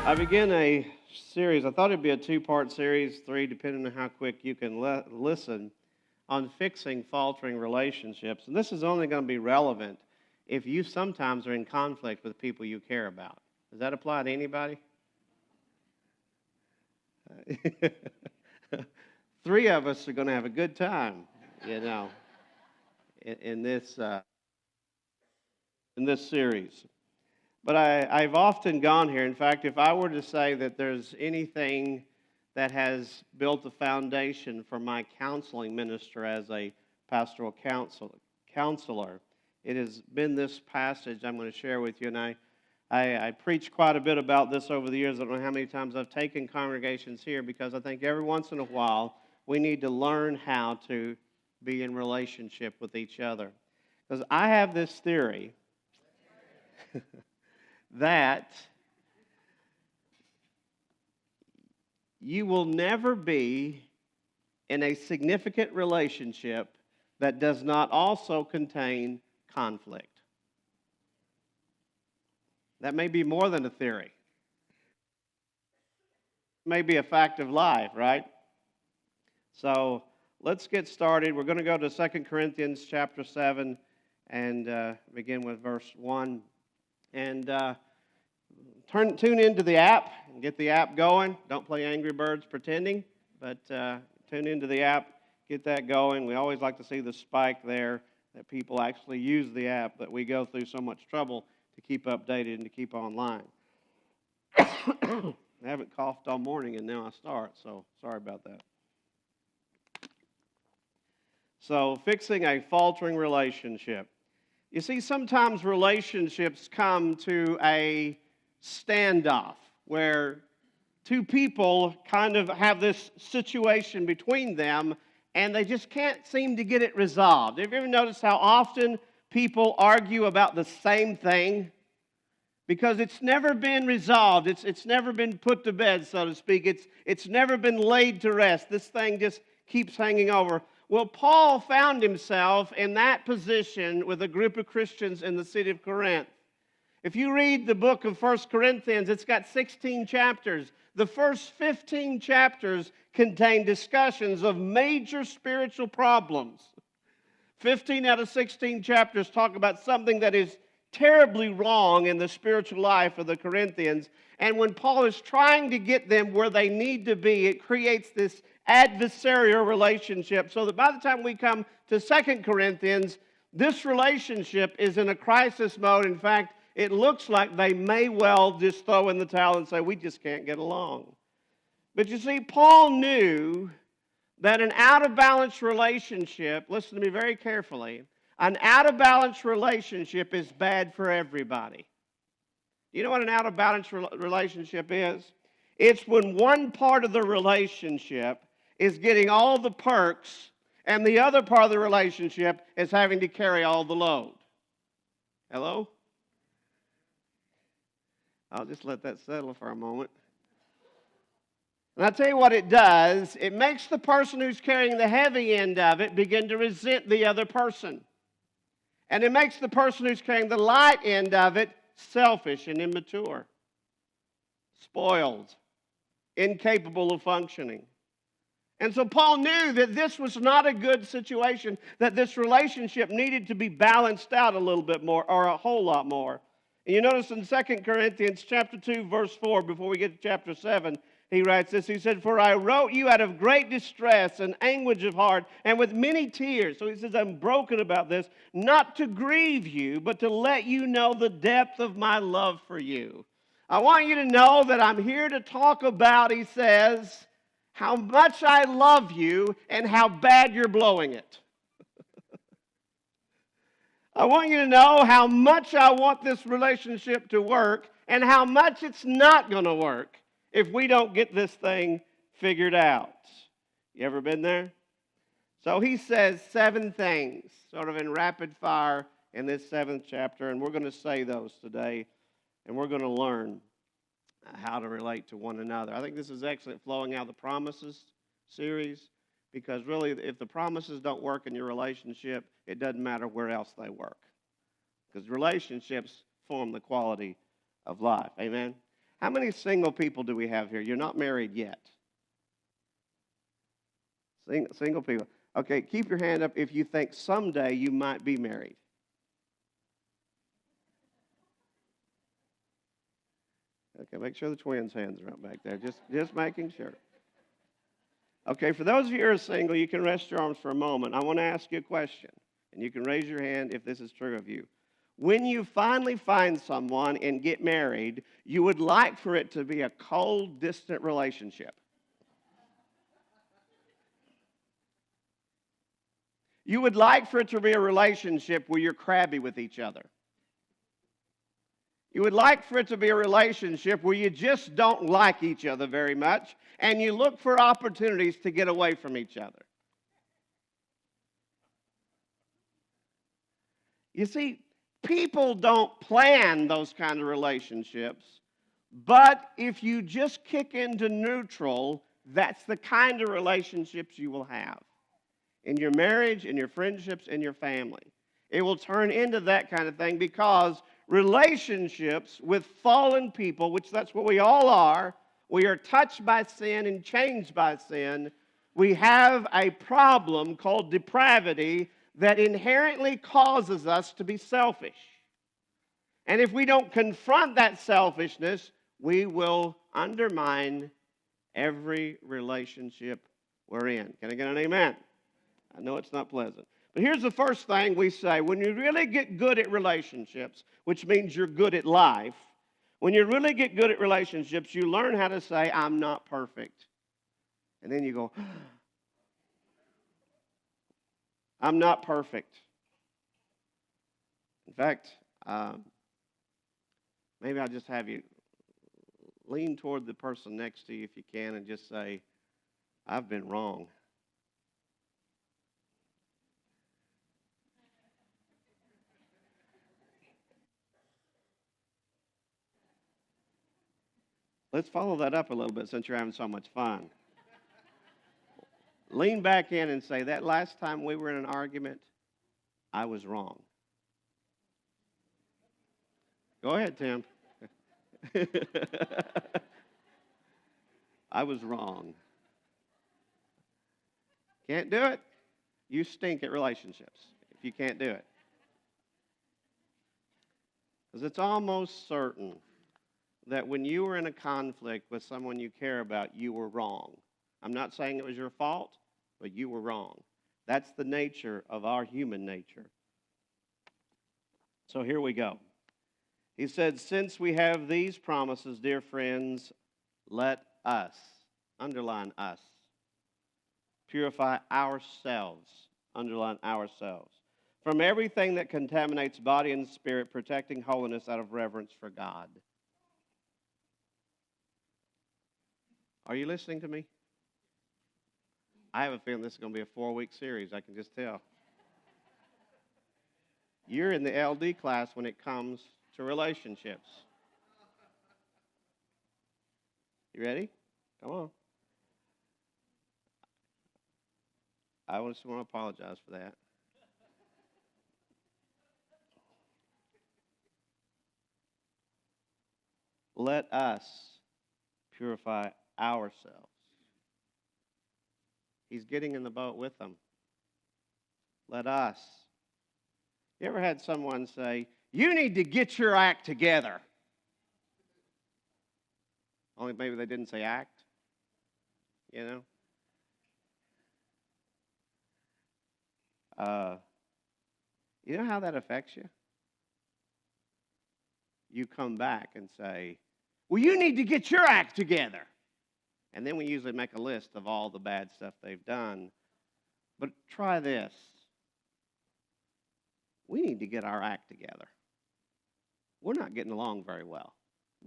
I began a series. I thought it'd be a two-part series, three, depending on how quick you can listen, on fixing faltering relationships. And this is only going to be relevant if you sometimes are in conflict with people you care about. Does that apply to anybody? Three of us are going to have a good time, in this series. But I've often gone here. In fact, if I were to say that there's anything that has built the foundation for my counseling minister as a pastoral counselor, it has been this passage I'm going to share with you. And I preach quite a bit about this over the years. I don't know how many times I've taken congregations here because I think every once in a while we need to learn how to be in relationship with each other. Because I have this theory that you will never be in a significant relationship that does not also contain conflict. That may be more than a theory. It may be a fact of life, right? So let's get started. We're going to go to 2 Corinthians chapter 7 and begin with verse 1. And tune into the app and get the app going. Don't play Angry Birds pretending, but tune into the app, get that going. We always like to see the spike there that people actually use the app, that we go through so much trouble to keep updated and to keep online. I haven't coughed all morning and now I start, so sorry about that. So, fixing a faltering relationship. You see, sometimes relationships come to a standoff where two people kind of have this situation between them and they just can't seem to get it resolved. Have you ever noticed how often people argue about the same thing? Because it's never been resolved. It's never been put to bed, so to speak. It's never been laid to rest. This thing just keeps hanging over. Well, Paul found himself in that position with a group of Christians in the city of Corinth. If you read the book of 1 Corinthians, it's got 16 chapters. The first 15 chapters contain discussions of major spiritual problems. 15 out of 16 chapters talk about something that is terribly wrong in the spiritual life of the Corinthians. And when Paul is trying to get them where they need to be, it creates this adversarial relationship, so that by the time we come to 2 Corinthians, this relationship is in a crisis mode. In fact, it looks like they may well just throw in the towel and say, we just can't get along. But you see, Paul knew that an out-of-balance relationship, listen to me very carefully, an out-of-balance relationship is bad for everybody. You know what an out-of-balance relationship is? It's when one part of the relationship is getting all the perks, and the other part of the relationship is having to carry all the load. Hello? I'll just let that settle for a moment. And I'll tell you what it does. It makes the person who's carrying the heavy end of it begin to resent the other person. And it makes the person who's carrying the light end of it selfish and immature, spoiled, incapable of functioning. And so Paul knew that this was not a good situation, that this relationship needed to be balanced out a little bit more, or a whole lot more. And you notice in 2 Corinthians chapter 2, verse 4, before we get to chapter 7, he writes this. He said, "For I wrote you out of great distress and anguish of heart, and with many tears." So he says, I'm broken about this, not to grieve you, but to let you know the depth of my love for you. I want you to know that I'm here to talk about, he says, how much I love you and how bad you're blowing it. I want you to know how much I want this relationship to work and how much it's not going to work if we don't get this thing figured out. You ever been there? So he says 7 things, sort of in rapid fire in this 7th chapter, and we're going to say those today, and we're going to learn how to relate to one another. I think this is excellent flowing out of the Promises series, because really, if the promises don't work in your relationship, it doesn't matter where else they work, because relationships form the quality of life. Amen? How many single people do we have here? You're not married yet. Single people. Okay, keep your hand up if you think someday you might be married. Okay, make sure the twins' hands are up back there. Just making sure. Okay, for those of you who are single, you can rest your arms for a moment. I want to ask you a question, and you can raise your hand if this is true of you. When you finally find someone and get married, you would like for it to be a cold, distant relationship. You would like for it to be a relationship where you're crabby with each other. You would like for it to be a relationship where you just don't like each other very much and you look for opportunities to get away from each other. You see, people don't plan those kind of relationships, but if you just kick into neutral, that's the kind of relationships you will have in your marriage, in your friendships, in your family. It will turn into that kind of thing because relationships with fallen people, which that's what we all are, we are touched by sin and changed by sin. We have a problem called depravity that inherently causes us to be selfish. And if we don't confront that selfishness, we will undermine every relationship we're in. Can I get an amen? I know it's not pleasant. But here's the first thing we say. When you really get good at relationships, which means you're good at life, when you really get good at relationships, you learn how to say, I'm not perfect. And then you go, I'm not perfect. In fact, maybe I'll just have you lean toward the person next to you if you can and just say, I've been wrong. Let's follow that up a little bit since you're having so much fun. Lean back in and say, that last time we were in an argument, I was wrong. Go ahead, Tim. I was wrong. Can't do it? You stink at relationships if you can't do it. Because it's almost certain that when you were in a conflict with someone you care about, you were wrong. I'm not saying it was your fault, but you were wrong. That's the nature of our human nature. So here we go. He said, since we have these promises, dear friends, let us, underline us, purify ourselves, underline ourselves, from everything that contaminates body and spirit, protecting holiness out of reverence for God. Are you listening to me? I have a feeling this is going to be a 4-week series. I can just tell. You're in the LD class when it comes to relationships. You ready? Come on. I just want to apologize for that. Let us purify ourselves. He's getting in the boat with them. Let us. You ever had someone say, you need to get your act together? Only maybe they didn't say act, you know? You know how that affects you? You come back and say, well, you need to get your act together. And then we usually make a list of all the bad stuff they've done. But try this. We need to get our act together. We're not getting along very well.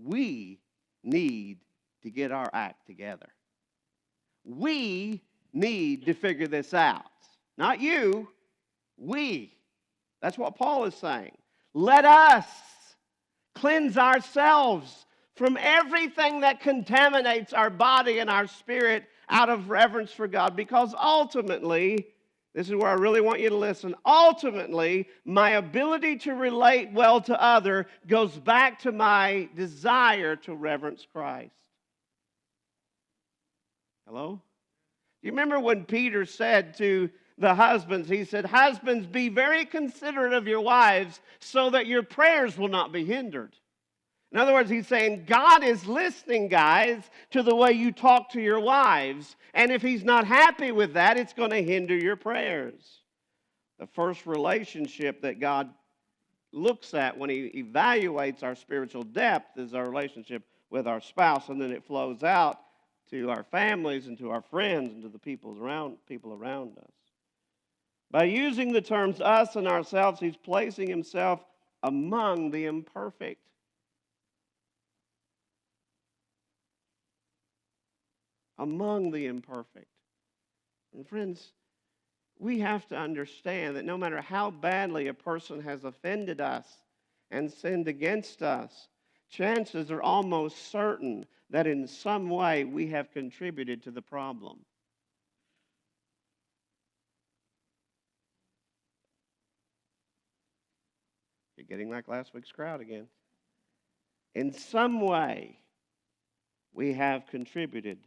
We need to get our act together. We need to figure this out. Not you, we. That's what Paul is saying. Let us cleanse ourselves from everything that contaminates our body and our spirit out of reverence for God, because ultimately, This is where I really want you to listen. Ultimately, my ability to relate well to others goes back to my desire to reverence Christ. Hello? You remember when Peter said to the husbands, he said, "Husbands, be very considerate of your wives so that your prayers will not be hindered." In other words, he's saying God is listening, guys, to the way you talk to your wives. And if he's not happy with that, it's going to hinder your prayers. The first relationship that God looks at when he evaluates our spiritual depth is our relationship with our spouse. And then it flows out to our families and to our friends and to the people around us. By using the terms us and ourselves, he's placing himself among the imperfect. Among the imperfect. And friends, we have to understand that no matter how badly a person has offended us and sinned against us, chances are almost certain that in some way we have contributed to the problem. You're getting like last week's crowd again. In some way, we have contributed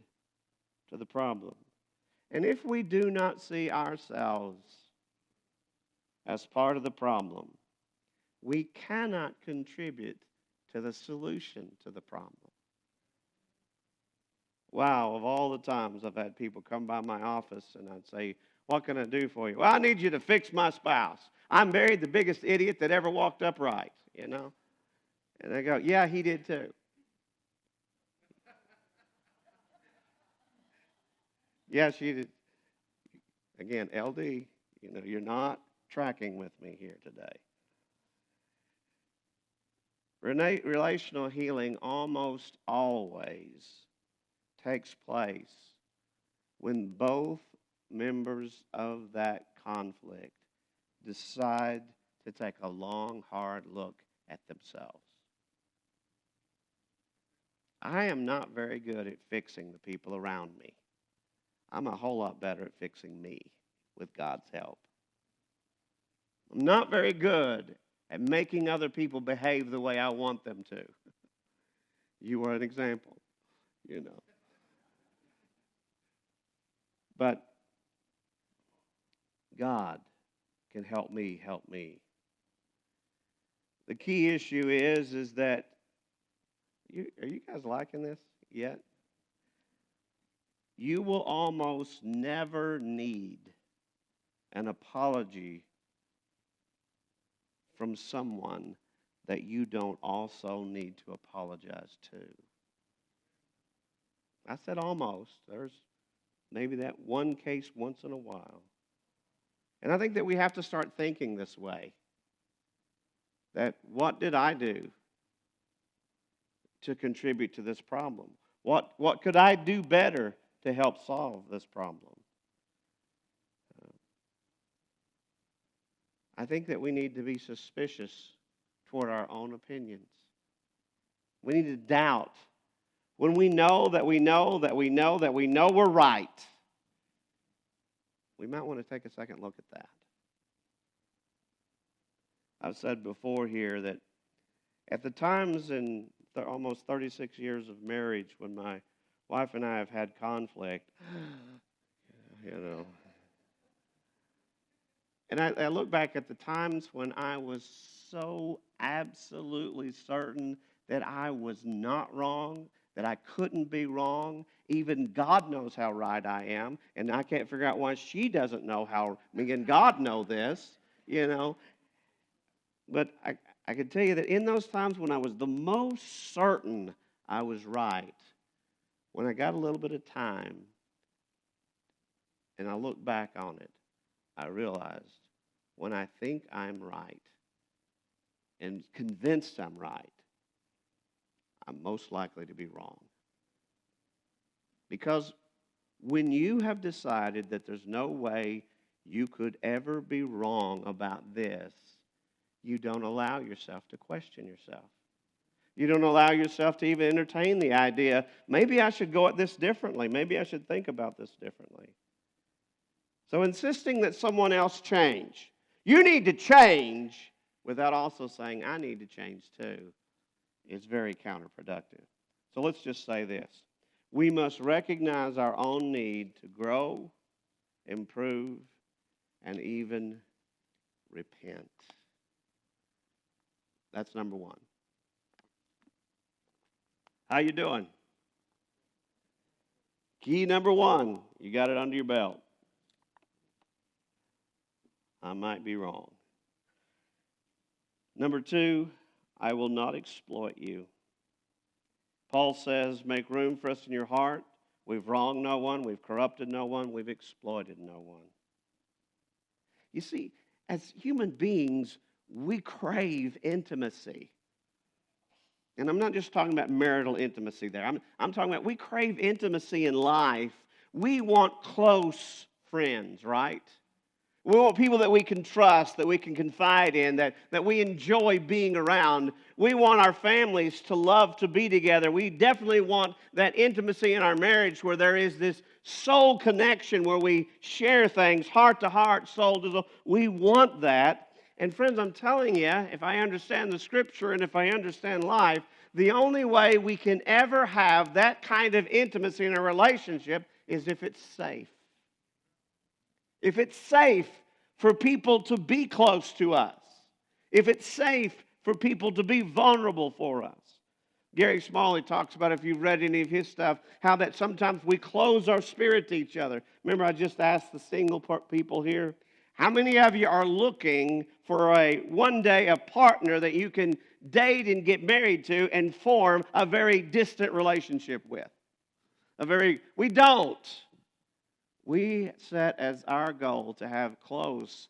to the problem. And if we do not see ourselves as part of the problem, we cannot contribute to the solution to the problem. Wow, of all the times I've had people come by my office and I'd say, "What can I do for you?" "Well, I need you to fix my spouse. I'm married the biggest idiot that ever walked upright, And I go, "Yeah, he did too." Yes, you did. Again, LD, you're not tracking with me here today. Relational healing almost always takes place when both members of that conflict decide to take a long, hard look at themselves. I am not very good at fixing the people around me. I'm a whole lot better at fixing me with God's help. I'm not very good at making other people behave the way I want them to. You are an example, But God can help me help me. The key issue is that, are you guys liking this yet? You will almost never need an apology from someone that you don't also need to apologize to. I said almost. There's maybe that one case once in a while. And I think that we have to start thinking this way. That what did I do to contribute to this problem? What could I do better to help solve this problem? I think that we need to be suspicious toward our own opinions. We need to doubt. When we know that we know that we know that we know we're right, we might want to take a second look at that. I've said before here that at the times in almost 36 years of marriage when my wife and I have had conflict, and I look back at the times when I was so absolutely certain that I was not wrong, that I couldn't be wrong. Even God knows how right I am, and I can't figure out why she doesn't know how. Me and God know this, But I can tell you that in those times when I was the most certain I was right, when I got a little bit of time and I look back on it, I realized when I think I'm right and convinced I'm right, I'm most likely to be wrong. Because when you have decided that there's no way you could ever be wrong about this, you don't allow yourself to question yourself. You don't allow yourself to even entertain the idea, maybe I should go at this differently. Maybe I should think about this differently. So insisting that someone else change, you need to change, without also saying, I need to change too, is very counterproductive. So let's just say this. We must recognize our own need to grow, improve, and even repent. That's number one. How you doing? Key number one, you got it under your belt. I might be wrong. Number two, I will not exploit you. Paul says, make room for us in your heart. We've wronged no one. We've corrupted no one. We've exploited no one. You see, as human beings, we crave intimacy. And I'm not just talking about marital intimacy there. I'm talking about we crave intimacy in life. We want close friends, right? We want people that we can trust, that we can confide in, that we enjoy being around. We want our families to love to be together. We definitely want that intimacy in our marriage where there is this soul connection, where we share things heart to heart, soul to soul. We want that. And friends, I'm telling you, if I understand the Scripture and if I understand life, the only way we can ever have that kind of intimacy in a relationship is if it's safe. If it's safe for people to be close to us. If it's safe for people to be vulnerable for us. Gary Smalley talks about, if you've read any of his stuff, how that sometimes we close our spirit to each other. Remember, I just asked the single people here, how many of you are looking for one day a partner that you can date and get married to and form a very distant relationship with? We don't. We set as our goal to have close,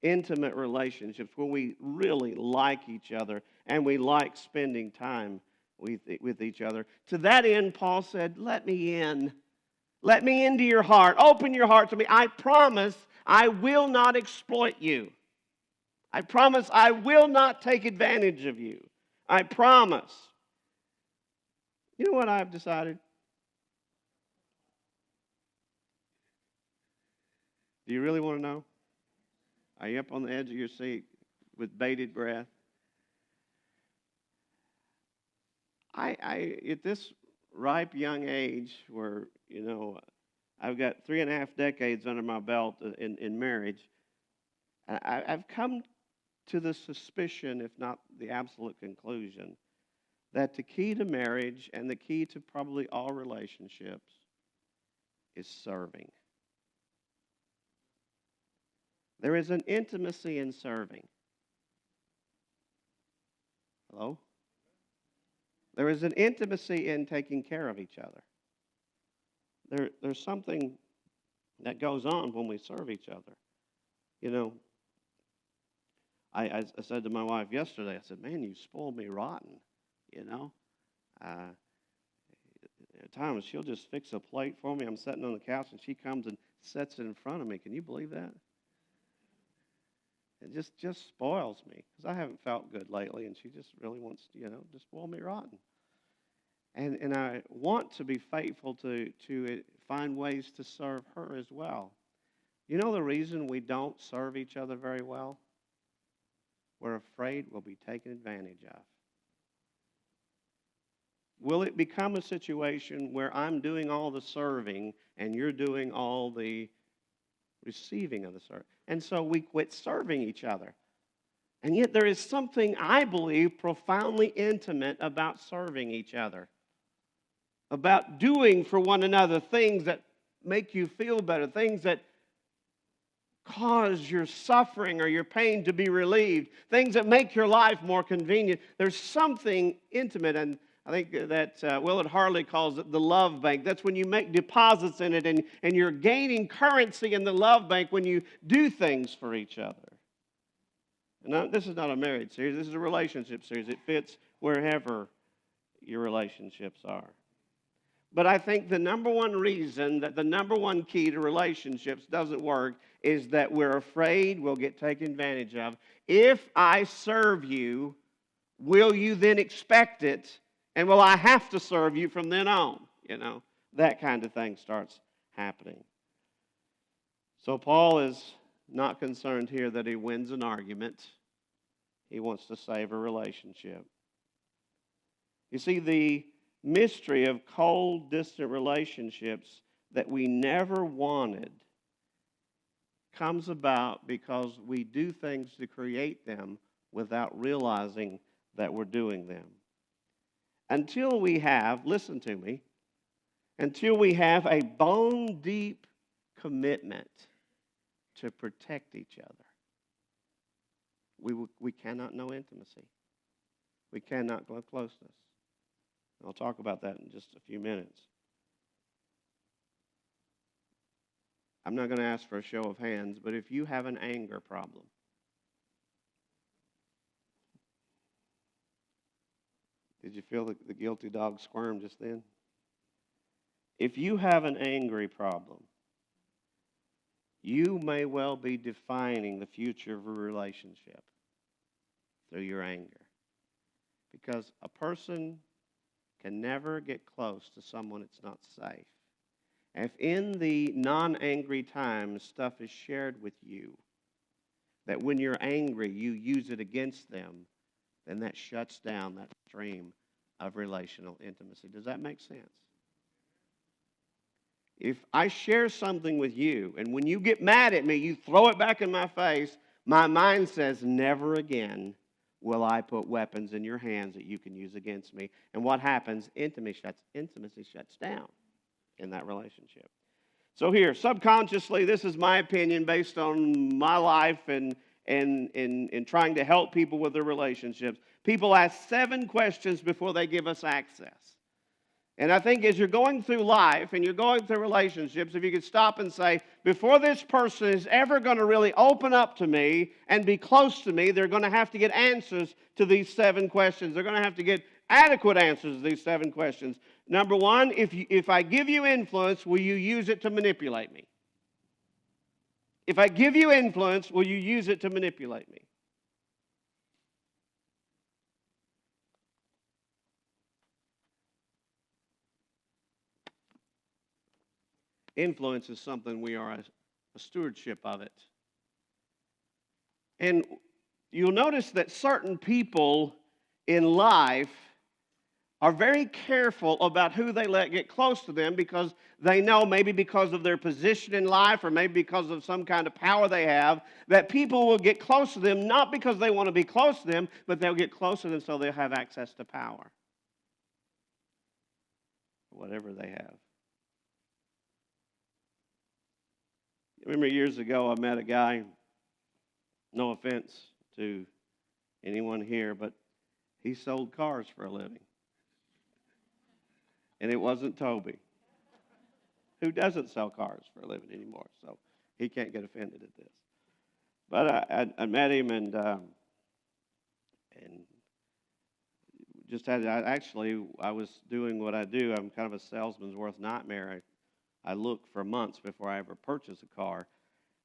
intimate relationships where we really like each other and we like spending time with each other. To that end, Paul said, let me in. Let me into your heart. Open your heart to me. I promise I will not exploit you. I promise I will not take advantage of you. I promise. You know what I've decided? Do you really want to know? Are you up on the edge of your seat with bated breath? I at this ripe young age where, I've got 3.5 decades under my belt in marriage, I've come to the suspicion, if not the absolute conclusion, that the key to marriage and the key to probably all relationships is serving. There is an intimacy in serving. Hello? There is an intimacy in taking care of each other. There's something that goes on when we serve each other. I said to my wife yesterday, I said, man, you spoiled me rotten, At times, she'll just fix a plate for me. I'm sitting on the couch, and she comes and sets it in front of me. Can you believe that? It just spoils me because I haven't felt good lately, and she just really wants, to spoil me rotten. And I want to be faithful to find ways to serve her as well. You know the reason we don't serve each other very well? We're afraid we'll be taken advantage of. Will it become a situation where I'm doing all the serving and you're doing all the receiving of the service? And so we quit serving each other. And yet there is something, I believe, profoundly intimate about serving each other. About doing for one another things that make you feel better, things that cause your suffering or your pain to be relieved, things that make your life more convenient. There's something intimate, and I think that Willard Harley calls it the love bank. That's when you make deposits in it and you're gaining currency in the love bank when you do things for each other. And this is not a marriage series. This is a relationship series. It fits wherever your relationships are. But I think the number one reason that the number one key to relationships doesn't work is that we're afraid we'll get taken advantage of. If I serve you, will you then expect it? And will I have to serve you from then on? That kind of thing starts happening. So Paul is not concerned here that he wins an argument. He wants to save a relationship. You see, the mystery of cold, distant relationships that we never wanted comes about because we do things to create them without realizing that we're doing them. Until we have, listen to me, until we have a bone-deep commitment to protect each other, we cannot know intimacy. We cannot know closeness. I'll talk about that in just a few minutes. I'm not going to ask for a show of hands, but if you have an anger problem, did you feel the guilty dog squirm just then? If you have an angry problem, you may well be defining the future of a relationship through your anger. Because a person can never get close to someone that's not safe. And if in the non-angry times stuff is shared with you, that when you're angry you use it against them, then that shuts down that stream of relational intimacy. Does that make sense? If I share something with you, and when you get mad at me, you throw it back in my face, my mind says, never again will I put weapons in your hands that you can use against me. And what happens? Intimacy shuts down in that relationship. So here, subconsciously, this is my opinion based on my life and trying to help people with their relationships. People ask 7 questions before they give us access. And I think as you're going through life and you're going through relationships, if you could stop and say, before this person is ever going to really open up to me and be close to me, they're going to have to get answers to these 7 questions. They're going to have to get adequate answers to these 7 questions. Number 1, if I give you influence, will you use it to manipulate me? If I give you influence, will you use it to manipulate me? Influence is something we are a stewardship of it. And you'll notice that certain people in life are very careful about who they let get close to them because they know, maybe because of their position in life or maybe because of some kind of power they have, that people will get close to them not because they want to be close to them, but they'll get close to them so they'll have access to power. Whatever they have. I remember years ago I met a guy, no offense to anyone here, but he sold cars for a living. And it wasn't Toby, who doesn't sell cars for a living anymore, so he can't get offended at this. But I met him and just had, I was doing what I do. I'm kind of a salesman's worst nightmare. I look for months before I ever purchase a car.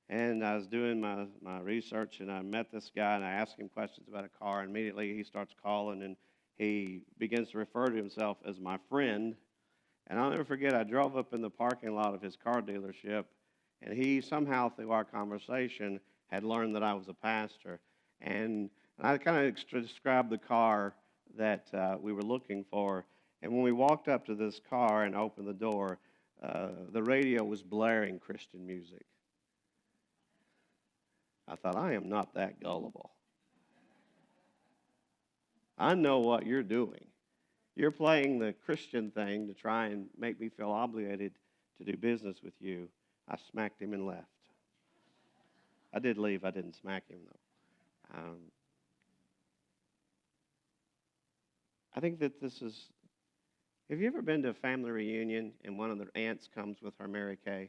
And I was doing my research, and I met this guy, and I asked him questions about a car. And immediately he starts calling, and he begins to refer to himself as my friend. And I'll never forget, I drove up in the parking lot of his car dealership, and he somehow, through our conversation, had learned that I was a pastor. And I kind of described the car that we were looking for. And when we walked up to this car and opened the door, the radio was blaring Christian music. I thought, I am not that gullible. I know what you're doing. You're playing the Christian thing to try and make me feel obligated to do business with you. I smacked him and left. I did leave. I didn't smack him, though. I think that this is... Have you ever been to a family reunion and one of their aunts comes with her Mary Kay?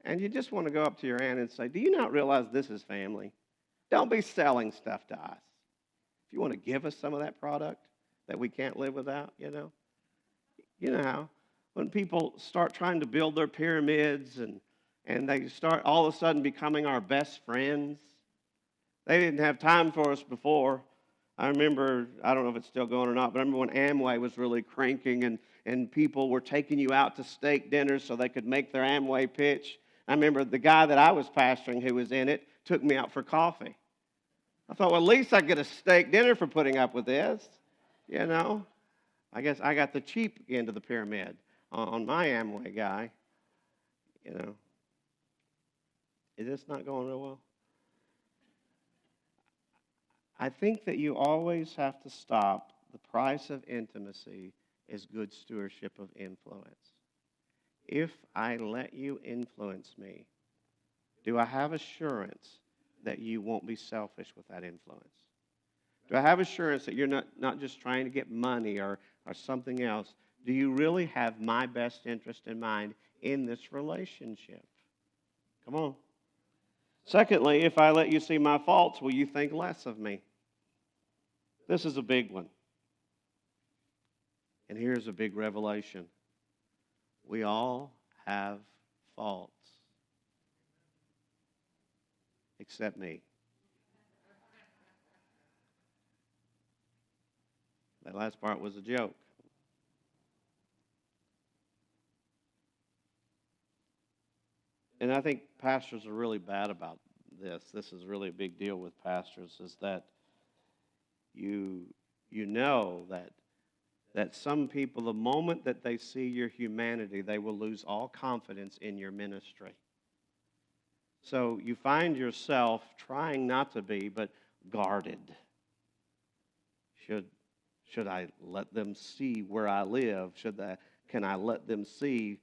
And you just want to go up to your aunt and say, do you not realize this is family? Don't be selling stuff to us. If you want to give us some of that product that we can't live without, you know how when people start trying to build their pyramids and they start all of a sudden becoming our best friends. They didn't have time for us before. I remember, I don't know if it's still going or not, but I remember when Amway was really cranking and people were taking you out to steak dinners so they could make their Amway pitch. I remember the guy that I was pastoring who was in it took me out for coffee. I thought, well, at least I get a steak dinner for putting up with this, you know. I guess I got the cheap end of the pyramid on my Amway guy, you know. Is this not going real well? I think that you always have to stop. The price of intimacy is good stewardship of influence. If I let you influence me, do I have assurance that you won't be selfish with that influence? Do I have assurance that you're not just trying to get money or something else? Do you really have my best interest in mind in this relationship? Come on. Secondly, if I let you see my faults, will you think less of me? This is a big one. And here's a big revelation. We all have faults. Except me. That last part was a joke. And I think pastors are really bad about this. This is really a big deal with pastors, is that you know that some people, the moment that they see your humanity, they will lose all confidence in your ministry. So you find yourself trying not to be, but guarded. Should I let them see where I live? Can I let them see,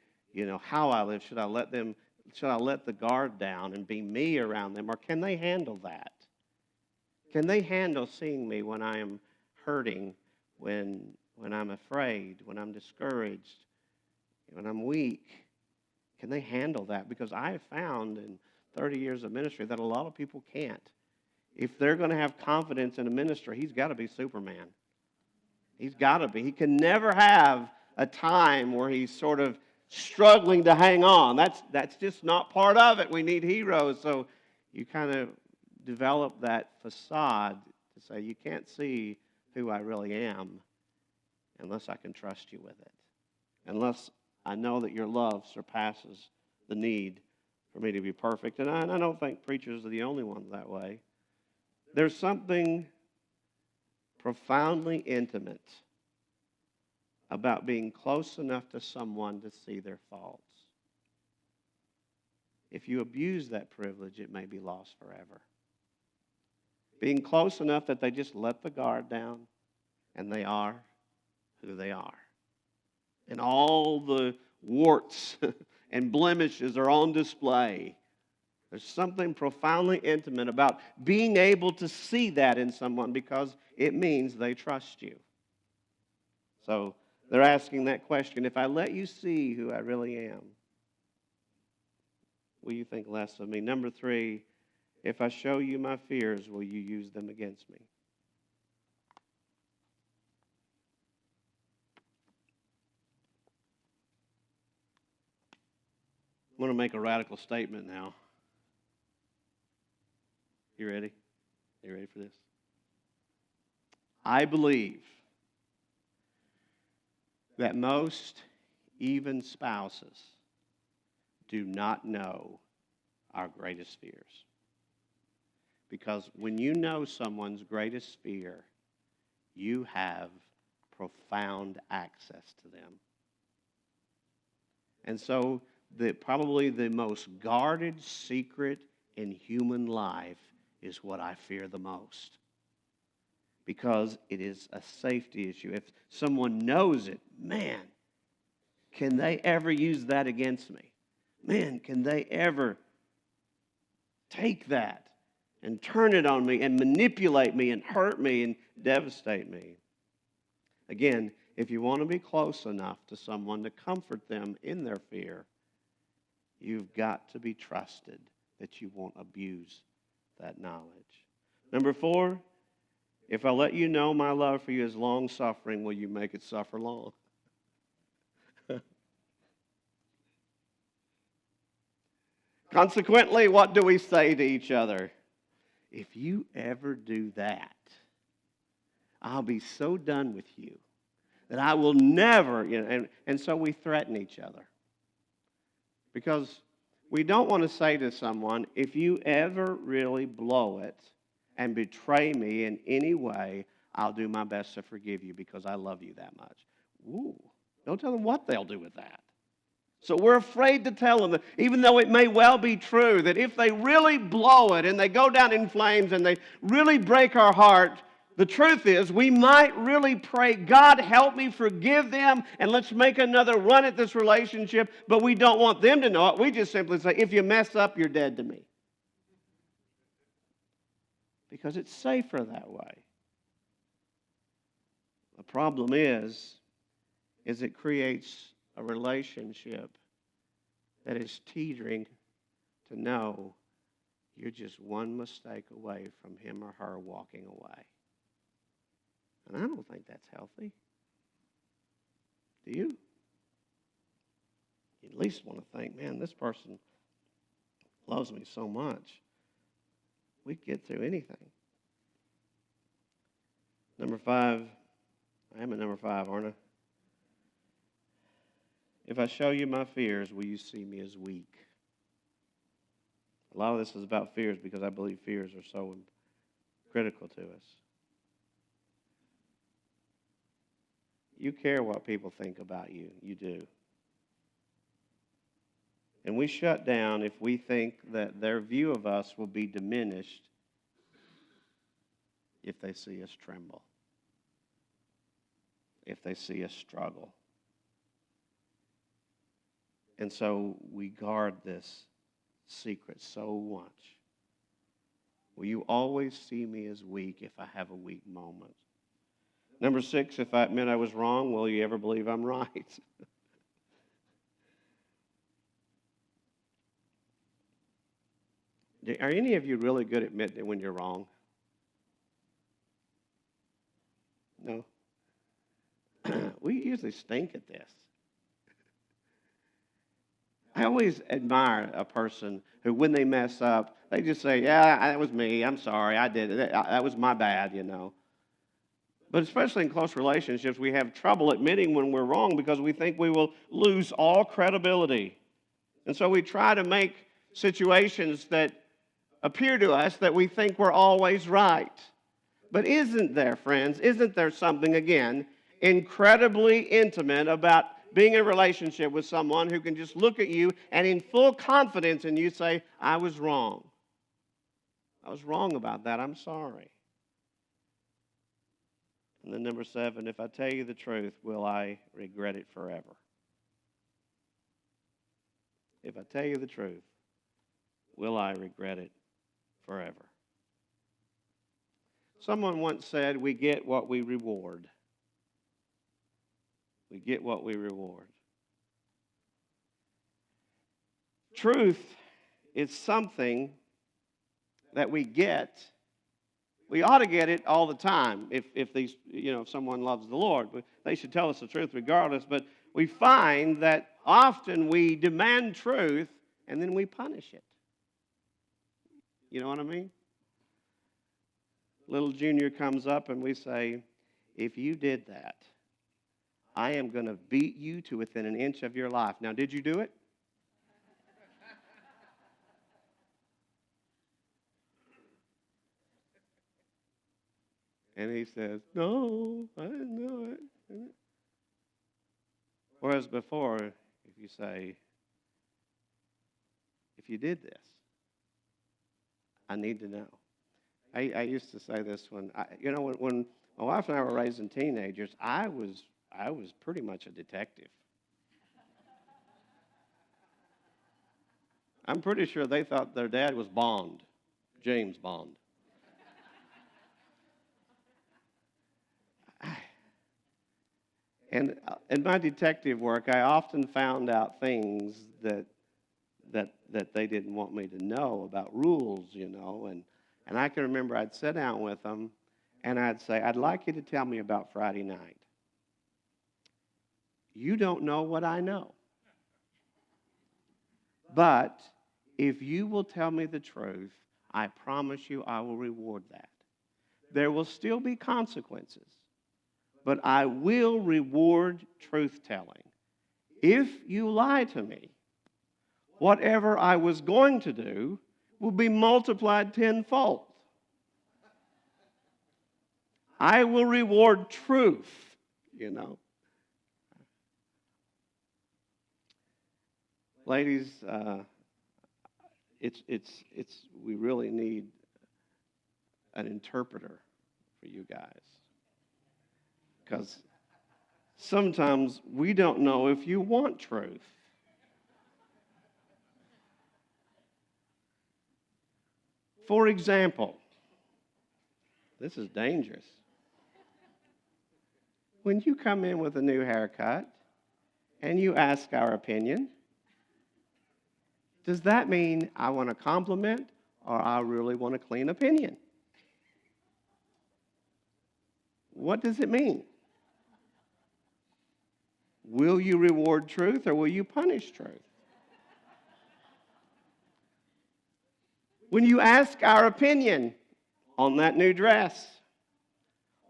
how I live? Should I let the guard down and be me around them? Or can they handle that? Can they handle seeing me when I am hurting, when I'm afraid, when I'm discouraged, when I'm weak? Can they handle that? Because I have found in 30 years of ministry that a lot of people can't. If they're going to have confidence in a ministry, he's got to be Superman. He's got to be. He can never have a time where he's sort of struggling to hang on. That's just not part of it. We need heroes. So you kind of develop that facade to say, you can't see who I really am unless I can trust you with it. Unless I know that your love surpasses the need for me to be perfect. And I don't think preachers are the only ones that way. There's something profoundly intimate about being close enough to someone to see their faults. If you abuse that privilege, it may be lost forever. Being close enough that they just let the guard down and they are who they are. And all the warts and blemishes are on display. There's something profoundly intimate about being able to see that in someone because it means they trust you. So they're asking that question, if I let you see who I really am, will you think less of me? Number 3, if I show you my fears, will you use them against me? I'm going to make a radical statement now. You ready? You ready for this? I believe that most, even spouses, do not know our greatest fears. Because when you know someone's greatest fear, you have profound access to them. And so probably the most guarded secret in human life is what I fear the most. Because it is a safety issue. If someone knows it, man, can they ever use that against me? Man, can they ever take that and turn it on me and manipulate me and hurt me and devastate me? Again, if you want to be close enough to someone to comfort them in their fear, you've got to be trusted that you won't abuse that knowledge. Number 4, if I let you know my love for you is long-suffering, will you make it suffer long? Consequently, what do we say to each other? If you ever do that, I'll be so done with you that I will never, and so we threaten each other. Because we don't want to say to someone, if you ever really blow it and betray me in any way, I'll do my best to forgive you because I love you that much. Ooh, don't tell them what they'll do with that. So we're afraid to tell them that, even though it may well be true, that if they really blow it and they go down in flames and they really break our heart, the truth is we might really pray, God, help me forgive them and let's make another run at this relationship, but we don't want them to know it. We just simply say, if you mess up, you're dead to me. Because it's safer that way. The problem is it creates a relationship that is teetering to know you're just one mistake away from him or her walking away. And I don't think that's healthy. Do you? You at least want to think, man, this person loves me so much. We'd get through anything. Number 5. I am at number 5, aren't I? If I show you my fears, will you see me as weak? A lot of this is about fears because I believe fears are so critical to us. You care what people think about you. You do. And we shut down if we think that their view of us will be diminished if they see us tremble, if they see us struggle. And so we guard this secret so much. Will you always see me as weak if I have a weak moment? Number 6, if I admit I was wrong, will you ever believe I'm right? Are any of you really good at admitting when you're wrong? No? We usually stink at this. I always admire a person who, when they mess up, they just say, yeah, that was me. I'm sorry. I did it. That was my bad, But especially in close relationships, we have trouble admitting when we're wrong because we think we will lose all credibility. And so we try to make situations that appear to us that we think we're always right. But isn't there, friends, isn't there something, again, incredibly intimate about being in a relationship with someone who can just look at you and in full confidence in you say, I was wrong. I was wrong about that. I'm sorry. And then number 7, if I tell you the truth, will I regret it forever? If I tell you the truth, will I regret it forever? Someone once said, we get what we reward. We get what we reward. Truth is something that we get. We ought to get it all the time. If someone loves the Lord, they should tell us the truth regardless. But we find that often we demand truth and then we punish it. You know what I mean? Little Junior comes up and we say, if you did that, I am going to beat you to within an inch of your life. Now, did you do it? And he says, no, I didn't do it. Whereas before, if you say, if you did this, I need to know. I used to say this when my wife and I were raising teenagers, I was pretty much a detective. I'm pretty sure they thought their dad was Bond, James Bond. And in my detective work, I often found out things that they didn't want me to know about rules, And I can remember I'd sit down with them, and I'd say, I'd like you to tell me about Friday night. You don't know what I know. But if you will tell me the truth, I promise you I will reward that. There will still be consequences, but I will reward truth-telling. If you lie to me, whatever I was going to do will be multiplied tenfold. I will reward truth, you know. Ladies, we really need an interpreter for you guys. Because sometimes we don't know if you want truth. For example, this is dangerous. When you come in with a new haircut and you ask our opinion, does that mean I want a compliment or I really want a clean opinion? What does it mean? Will you reward truth or will you punish truth? When you ask our opinion on that new dress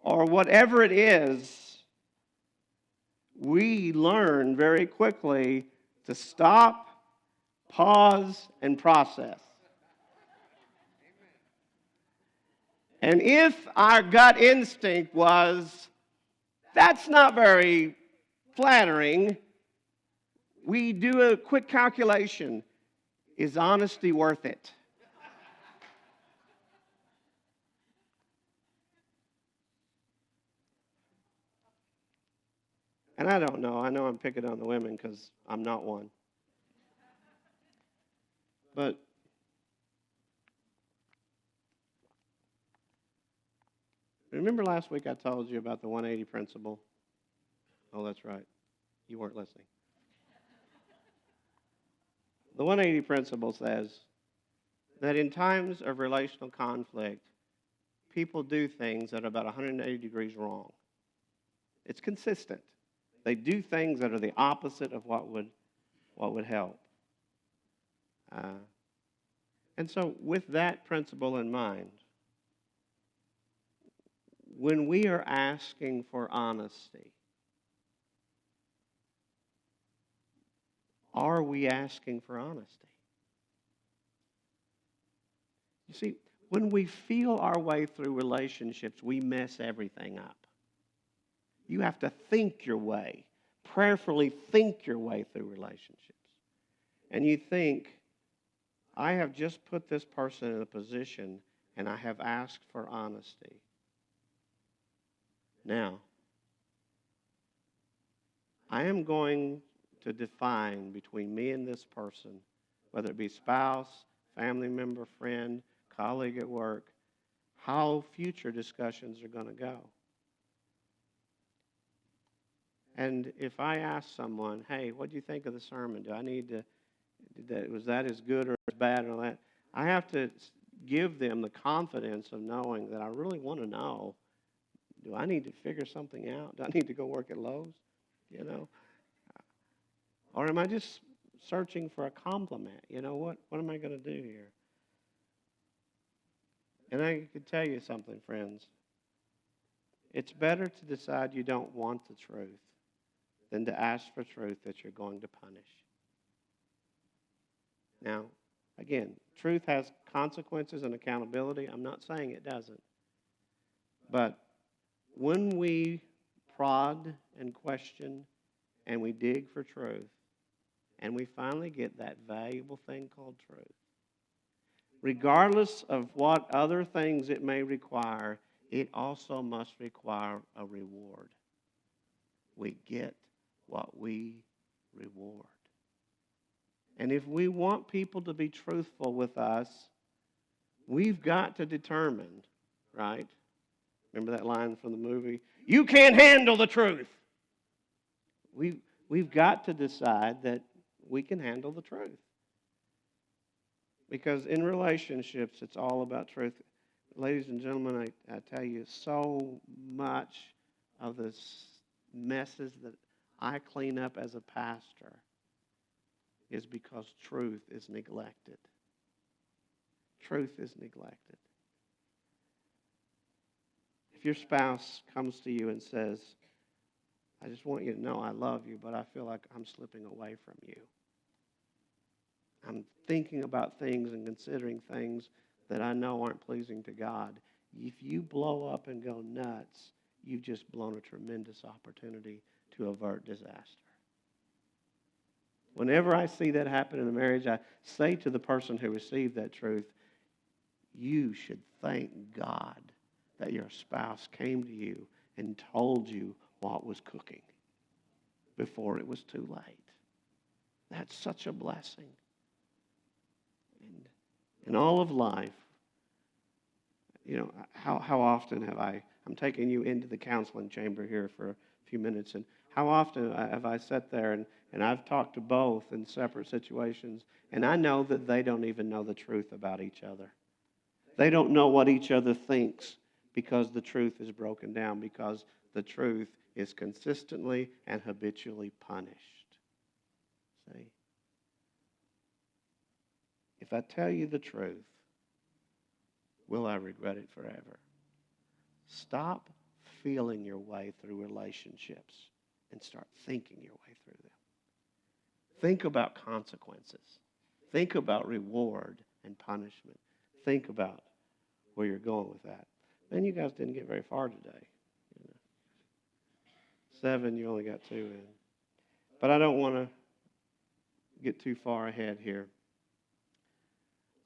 or whatever it is, we learn very quickly to stop, pause, and process. And if our gut instinct was, that's not very flattering, we do a quick calculation. Is honesty worth it? And I don't know. I know I'm picking on the women because I'm not one. But remember last week I told you about the 180 principle? Oh, that's right. You weren't listening. The 180 principle says that in times of relational conflict, people do things that are about 180 degrees wrong. It's consistent. They do things that are the opposite of what would help. And so with that principle in mind, when we are asking for honesty, are we asking for honesty? You see, when we feel our way through relationships, we mess everything up. You have to think your way, prayerfully think your way through relationships. And you think, I have just put this person in a position and I have asked for honesty. Now, I am going to define between me and this person, whether it be spouse, family member, friend, colleague at work, how future discussions are going to go. And if I ask someone, hey, what do you think of the sermon? Do I need to, was that as good or as bad and all that? I have to give them the confidence of knowing that I really want to know, do I need to figure something out? Do I need to go work at Lowe's? You know? Or am I just searching for a compliment? You know, what am I going to do here? And I can tell you something, friends. It's better to decide you don't want the truth than to ask for truth that you're going to punish. Now, again, truth has consequences and accountability. I'm not saying it doesn't. But when we prod and question and we dig for truth and we finally get that valuable thing called truth, regardless of what other things it may require, it also must require a reward. We get what we reward. And if we want people to be truthful with us, we've got to determine, right? Remember that line from the movie? You can't handle the truth. We've got to decide that we can handle the truth. Because in relationships, it's all about truth. Ladies and gentlemen, I tell you, so much of the messes that I clean up as a pastor is because truth is neglected. Truth is neglected. If your spouse comes to you and says, I just want you to know I love you, but I feel like I'm slipping away from you. I'm thinking about things and considering things that I know aren't pleasing to God. If you blow up and go nuts, you've just blown a tremendous opportunity to avert disaster. Whenever I see that happen in a marriage, I say to the person who received that truth, you should thank God that your spouse came to you and told you what was cooking before it was too late. That's such a blessing. And in all of life, how often I'm taking you into the counseling chamber here for a few minutes, and how often have I sat there and I've talked to both in separate situations, and I know that they don't even know the truth about each other. They don't know what each other thinks because the truth is broken down, because the truth is consistently and habitually punished. See? If I tell you the truth, will I regret it forever? Stop feeling your way through relationships and start thinking your way through them. Think about consequences. Think about reward and punishment. Think about where you're going with that. Man, you guys didn't get very far today. 7, you only got 2 in. But I don't want to get too far ahead here.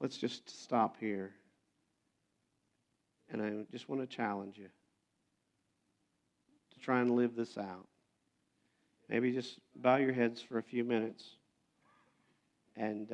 Let's just stop here. And I just want to challenge you to try and live this out. Maybe just bow your heads for a few minutes and